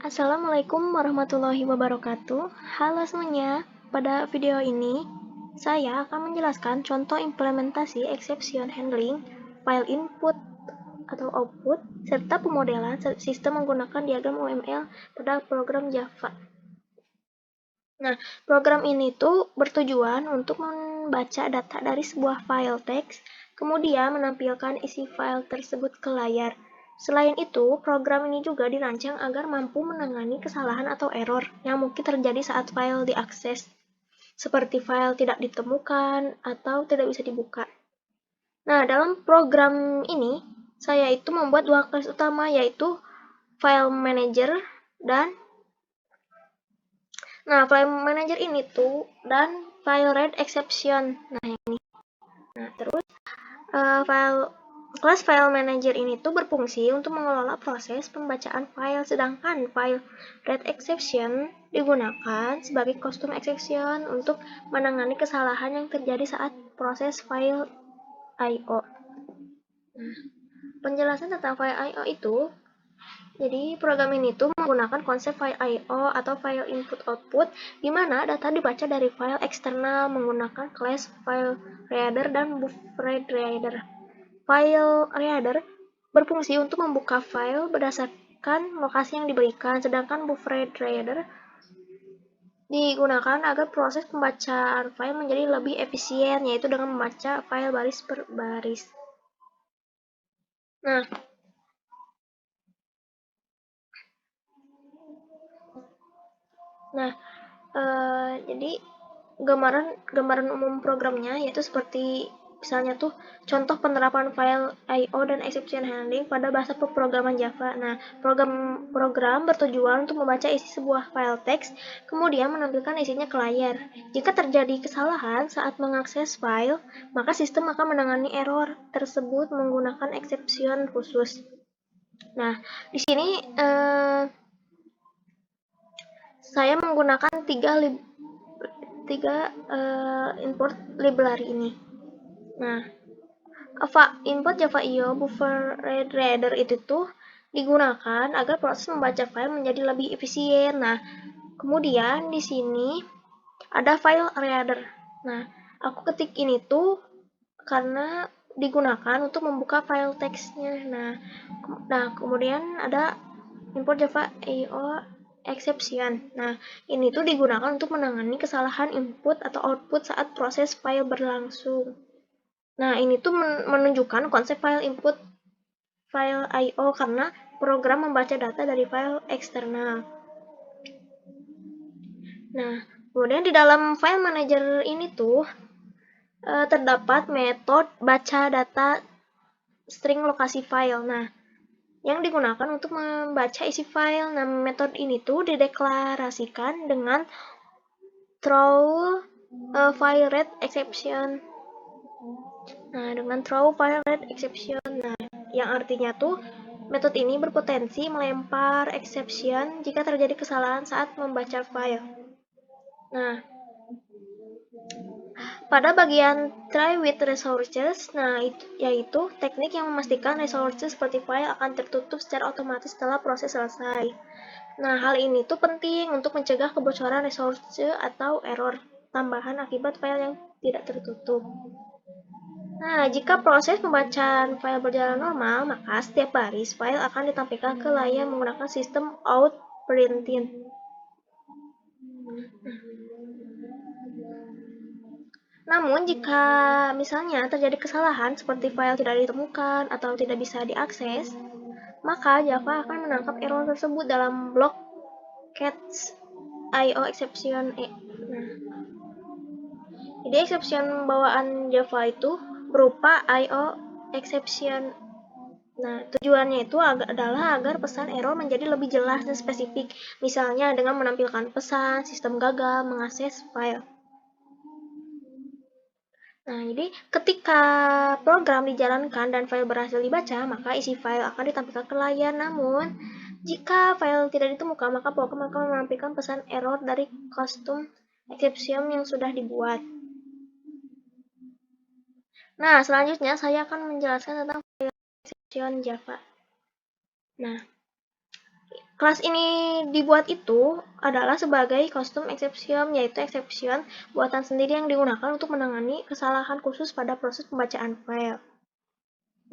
Assalamualaikum warahmatullahi wabarakatuh. Halo semuanya, pada video ini saya akan menjelaskan contoh implementasi exception handling, file input atau output, serta pemodelan sistem menggunakan diagram UML pada program Java. Nah, program ini tuh bertujuan untuk membaca data dari sebuah file teks, kemudian menampilkan isi file tersebut ke layar. Selain itu, program ini juga dirancang agar mampu menangani kesalahan atau error yang mungkin terjadi saat file diakses, seperti file tidak ditemukan atau tidak bisa dibuka. Nah, dalam program ini, saya itu membuat dua kelas utama, yaitu file manager dan file manager ini tuh dan file read exception. Terus kelas file manager ini tuh berfungsi untuk mengelola proses pembacaan file, sedangkan file read exception digunakan sebagai custom exception untuk menangani kesalahan yang terjadi saat proses file I/O. Penjelasan tentang file I/O itu, jadi program ini tuh menggunakan konsep file I/O atau file input output, di mana data dibaca dari file eksternal menggunakan kelas file reader dan buffered reader. File reader berfungsi untuk membuka file berdasarkan lokasi yang diberikan, sedangkan buffered reader digunakan agar proses pembacaan file menjadi lebih efisien, yaitu dengan membaca file baris per baris. Jadi gambaran umum programnya yaitu seperti misalnya tuh contoh penerapan file I/O dan exception handling pada bahasa pemrograman Java. Nah, program bertujuan untuk membaca isi sebuah file teks, kemudian menampilkan isinya ke layar. Jika terjadi kesalahan saat mengakses file, maka sistem akan menangani error tersebut menggunakan exception khusus. Nah, di sini saya menggunakan tiga import library ini. Nah, input Java.io buffered reader itu tuh digunakan agar proses membaca file menjadi lebih efisien. Nah, kemudian di sini ada file reader. Nah, aku ketik ini tuh karena digunakan untuk membuka file teksnya. Nah, kemudian ada import Java.io exception. Nah, ini tuh digunakan untuk menangani kesalahan input atau output saat proses file berlangsung. Nah, ini tuh menunjukkan konsep file input file I/O karena program membaca data dari file eksternal. Nah, kemudian di dalam file manager ini tuh terdapat metode baca data string lokasi file. Nah, yang digunakan untuk membaca isi file. Nah, metode ini tuh dideklarasikan dengan throw file read exception. Nah, yang artinya tuh metode ini berpotensi melempar exception jika terjadi kesalahan saat membaca file. Nah, pada bagian try with resources, yaitu teknik yang memastikan resources seperti file akan tertutup secara otomatis setelah proses selesai. Nah, hal ini tuh penting untuk mencegah kebocoran resource atau error tambahan akibat file yang tidak tertutup. Nah, jika proses pembacaan file berjalan normal, maka setiap baris file akan ditampilkan ke layar menggunakan sistem outprinting. Namun, jika misalnya terjadi kesalahan seperti file tidak ditemukan atau tidak bisa diakses, maka Java akan menangkap error tersebut dalam blok catch IO exception. Jadi exception bawaan Java itu berupa IO exception. Nah, tujuannya itu adalah agar pesan error menjadi lebih jelas dan spesifik, misalnya dengan menampilkan pesan sistem gagal mengakses file. Nah, jadi ketika program dijalankan dan file berhasil dibaca, maka isi file akan ditampilkan ke layar. Namun, jika file tidak ditemukan, maka program akan menampilkan pesan error dari custom exception yang sudah dibuat. Nah, selanjutnya saya akan menjelaskan tentang file exception Java. Nah, kelas ini dibuat itu adalah sebagai custom exception, yaitu exception buatan sendiri yang digunakan untuk menangani kesalahan khusus pada proses pembacaan file.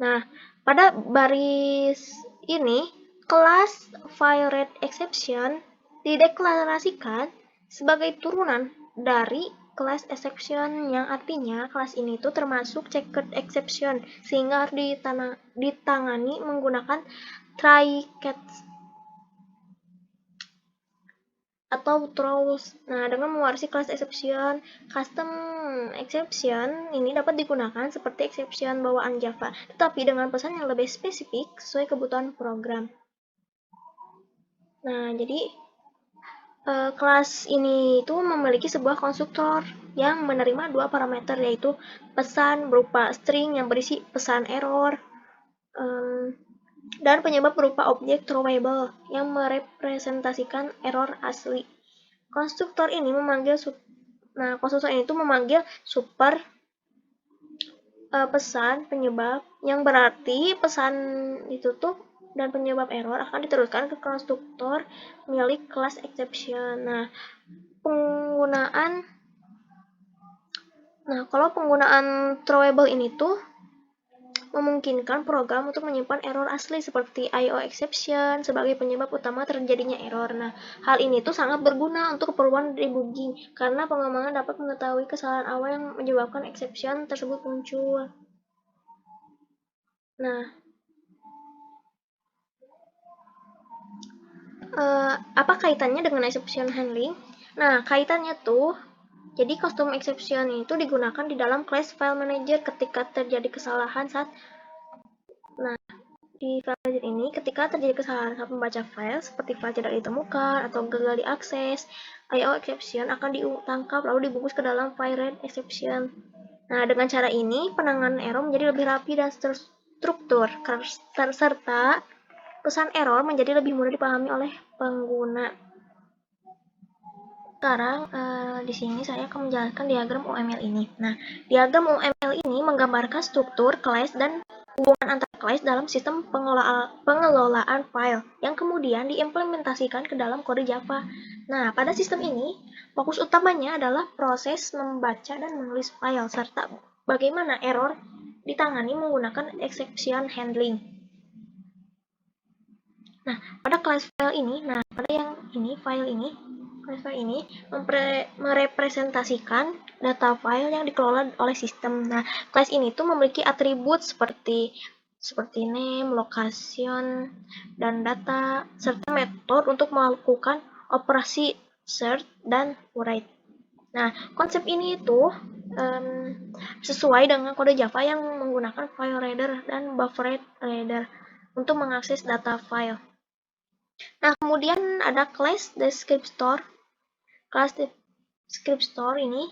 Nah, pada baris ini, kelas fileRead exception dideklarasikan sebagai turunan dari kelas exception, yang artinya kelas ini tuh termasuk checked exception, sehingga harus ditangani menggunakan try catch atau throws. Nah, dengan mewarisi kelas exception, custom exception ini dapat digunakan seperti exception bawaan Java, tetapi dengan pesan yang lebih spesifik sesuai kebutuhan program. Nah, jadi kelas ini itu memiliki sebuah konstruktor yang menerima dua parameter, yaitu pesan berupa string yang berisi pesan error, dan penyebab berupa objek throwable yang merepresentasikan error asli. Konstruktor ini memanggil super pesan penyebab, yang berarti pesan ditutup dan penyebab error akan diteruskan ke konstruktor milik kelas exception. Kalau penggunaan throwable ini tuh memungkinkan program untuk menyimpan error asli seperti IO exception sebagai penyebab utama terjadinya error. Nah, hal ini tuh sangat berguna untuk keperluan debugging karena pengembangan dapat mengetahui kesalahan awal yang menyebabkan exception tersebut muncul. Nah, apa kaitannya dengan exception handling? Nah, kaitannya tuh, jadi custom exception itu digunakan di dalam class file manager ketika terjadi kesalahan saat di file manager ini, ketika terjadi kesalahan saat membaca file, seperti file tidak ditemukan atau gagal diakses, IO exception akan ditangkap lalu dibungkus ke dalam fileRead exception. Nah, dengan cara ini, penanganan error menjadi lebih rapi dan terstruktur, serta pesan error menjadi lebih mudah dipahami oleh pengguna. Sekarang di sini saya akan menjelaskan diagram UML ini. Nah, diagram UML ini menggambarkan struktur kelas dan hubungan antar kelas dalam sistem pengelolaan file yang kemudian diimplementasikan ke dalam kode Java. Nah, pada sistem ini, fokus utamanya adalah proses membaca dan menulis file serta bagaimana error ditangani menggunakan exception handling. Nah, pada kelas file ini, file ini merepresentasikan data file yang dikelola oleh sistem. Nah, kelas ini tuh memiliki atribut seperti name, location, dan data, serta metode untuk melakukan operasi search dan write. Nah, konsep ini itu sesuai dengan kode Java yang menggunakan file reader dan buffered reader untuk mengakses data file. Nah, kemudian ada class descriptor. Kelas descriptor ini,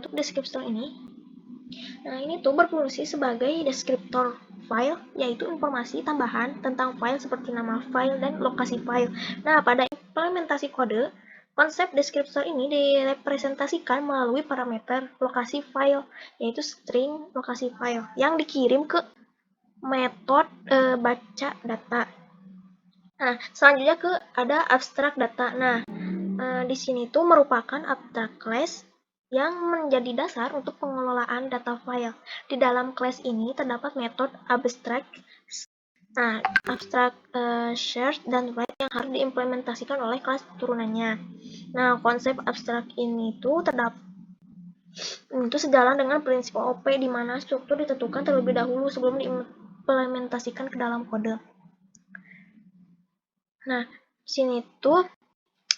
untuk descriptor ini, ini tuh berfungsi sebagai deskriptor file, yaitu informasi tambahan tentang file seperti nama file dan lokasi file. Nah, pada implementasi kode, konsep deskriptor ini direpresentasikan melalui parameter lokasi file, yaitu string lokasi file, yang dikirim ke metode baca data. Nah, selanjutnya ada abstract data. Nah, di sini tuh merupakan abstract class yang menjadi dasar untuk pengelolaan data file. Di dalam class ini terdapat metode abstract, search dan write yang harus diimplementasikan oleh kelas turunannya. Nah, konsep abstract ini tuh sejalan dengan prinsip OOP di mana struktur ditentukan terlebih dahulu sebelum diimplementasikan ke dalam kode. Nah, di sini tuh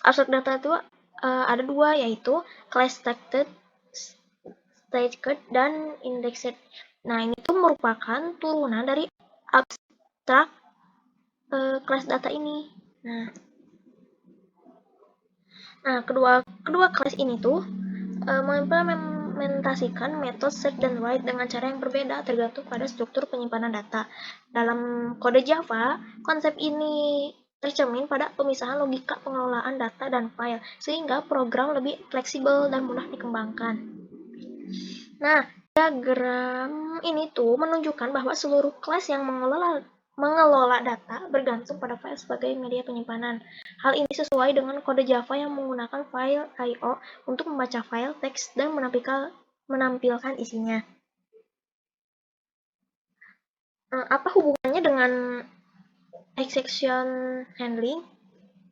abstract data itu ada dua, yaitu class staged dan indexed. Nah, ini tuh merupakan turunan dari abstract class data ini. Nah, kedua kelas ini tuh mengimplementasikan metode search dan write dengan cara yang berbeda tergantung pada struktur penyimpanan data. Dalam kode Java, konsep ini tercermin pada pemisahan logika pengelolaan data dan file, sehingga program lebih fleksibel dan mudah dikembangkan. Nah, diagram ini tuh menunjukkan bahwa seluruh kelas yang mengelola mengelola data bergantung pada file sebagai media penyimpanan. Hal ini sesuai dengan kode Java yang menggunakan file I/O untuk membaca file teks dan menampilkan isinya. Apa hubungannya dengan exception handling?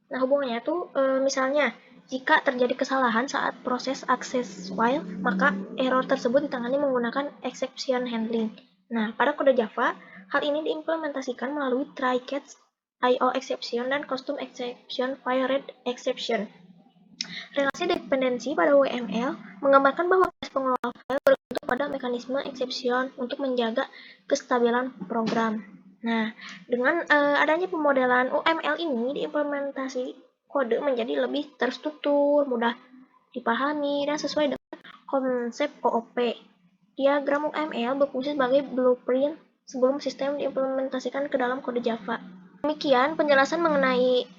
Nah, hubungannya tuh misalnya jika terjadi kesalahan saat proses akses file, maka error tersebut ditangani menggunakan exception handling. Nah, pada kode Java, hal ini diimplementasikan melalui try-catch IO exception dan custom exception file read exception. Relasi dependensi pada WML menggambarkan bahwa proses pengelola file bergantung pada mekanisme exception untuk menjaga kestabilan program. Nah, dengan adanya pemodelan UML ini, diimplementasi kode menjadi lebih terstruktur, mudah dipahami, dan sesuai dengan konsep OOP. Diagram UML berfungsi sebagai blueprint sebelum sistem diimplementasikan ke dalam kode Java. Demikian penjelasan mengenai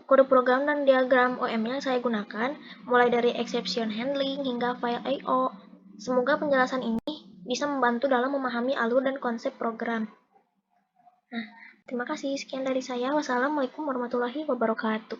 kode program dan diagram UML yang saya gunakan, mulai dari exception handling hingga file I/O. Semoga penjelasan ini bisa membantu dalam memahami alur dan konsep program. Nah, terima kasih. Sekian dari saya. Wassalamualaikum warahmatullahi wabarakatuh.